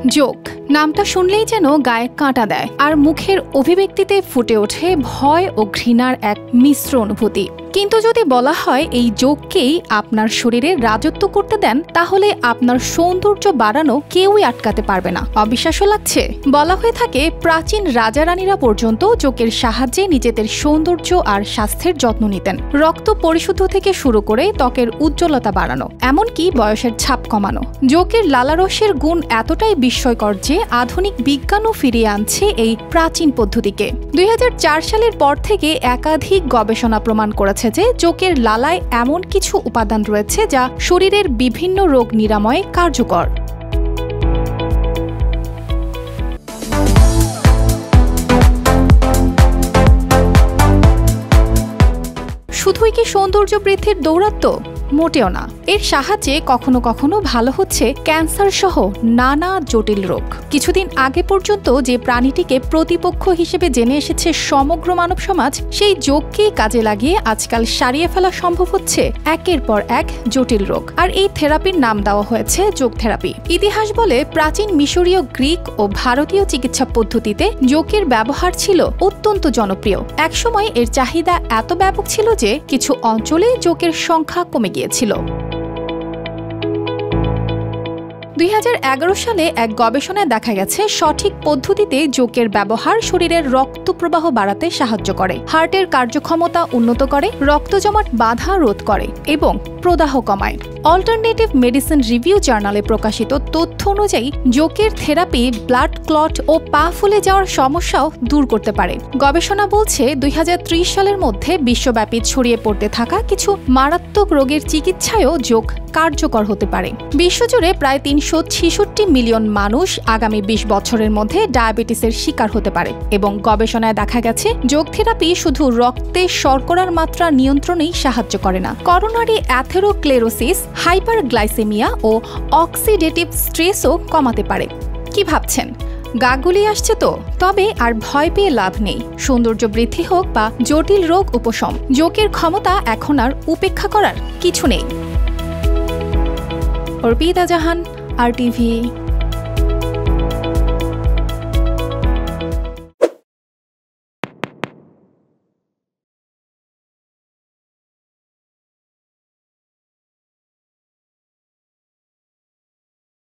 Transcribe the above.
যোগ নামটা শুনলেই যেন গায়ে কাঁটা দেয়, আর মুখের অভিব্যক্তিতে ফুটে ওঠে ভয় ও ঘৃণার এক মিশ্র অনুভূতি। কিন্তু যদি বলা হয় এই যোগকেই আপনার শরীরে রাজত্ব করতে দেন, তাহলে আপনার সৌন্দর্য বাড়ানো কেউই আটকাতে পারবে না। অবিশ্বাস্য লাগছে? বলা হয়ে থাকে প্রাচীন রাজা রানীরা পর্যন্ত যোগের সাহায্যে নিজেদের সৌন্দর্য আর স্বাস্থ্যের যত্ন নিতেন। রক্ত পরিশুদ্ধ থেকে শুরু করে ত্বকের উজ্জ্বলতা বাড়ানো, এমনকি বয়সের ছাপ কমানো। যোগের লালারসের গুণ এতটাই বিস্ময়কর যে আধুনিক বিজ্ঞানও ফিরিয়ে আনছে এই প্রাচীন পদ্ধতিকে। 2004 সালের পর থেকে একাধিক গবেষণা প্রমাণ করেছে যে যোগের লালায় এমন কিছু উপাদান রয়েছে যা শরীরের বিভিন্ন রোগ নিরাময়ে কার্যকর। শুধুই কি সৌন্দর্য বৃদ্ধির দৌরাত্ম্য? মোটেও না। এর সাহায্যে কখনো কখনো ভালো হচ্ছে ক্যান্সার সহ নানা জটিল রোগ। কিছুদিন আগে পর্যন্ত যে প্রাণীটিকে প্রতিপক্ষ হিসেবে জেনে এসেছে সমগ্র মানব সমাজ, সেই যোগকেই কাজে লাগিয়ে আজকাল সারিয়ে ফেলা সম্ভব হচ্ছে একের পর এক জটিল রোগ। আর এই থেরাপির নাম দেওয়া হয়েছে যোগ থেরাপি। ইতিহাস বলে প্রাচীন মিশরীয়, গ্রিক ও ভারতীয় চিকিৎসা পদ্ধতিতে যোগের ব্যবহার ছিল অত্যন্ত জনপ্রিয়। একসময় এর চাহিদা এত ব্যাপক ছিল যে কিছু অঞ্চলে যোগের সংখ্যা কমে গিয়েছিল। 2011 সালে এক গবেষণায় দেখা গেছে সঠিক পদ্ধতিতে যোগের ব্যবহার শরীরের রক্ত প্রবাহ বাড়াতে সাহায্য করে, হার্টের কার্যক্ষমতা উন্নত করে, রক্ত জমাট বাধা রোধ করে এবং প্রদাহ কমায়। অল্টারনেটিভ মেডিসিন রিভিউ জার্নালে প্রকাশিত তথ্য অনুযায়ী যোগের থেরাপি ব্লাড ক্লট ও পা ফুলে যাওয়ার সমস্যাও দূর করতে পারে। গবেষণা বলছে 2030 সালের মধ্যে বিশ্বব্যাপী ছড়িয়ে পড়তে থাকা কিছু মারাত্মক রোগের চিকিৎসায়ও যোগ কার্যকর হতে পারে। বিশ্বজুড়ে প্রায় 366 মিলিয়ন মানুষ আগামী 20 বছরের মধ্যে ডায়াবেটিসের শিকার হতে পারে এবং গবেষণায় দেখা গেছে যোগ থেরাপি শুধু রক্তে শর্করার মাত্রা নিয়ন্ত্রণেই সাহায্য করে না, করোনারি অ্যাথেরোক্লেরোসিস, হাইপারগ্লাইসেমিয়া ও অক্সিডেটিভ স্ট্রেসও কমাতে পারে। কি ভাবছেন? গা গুলিয়ে আসছে তো? তবে আর ভয় পেয়ে লাভ নেই। সৌন্দর্য বৃদ্ধি হোক বা জটিল রোগ উপশম, যোগের ক্ষমতা এখন আর উপেক্ষা করার কিছু নেই। অর্পিতা জাহান, RTV।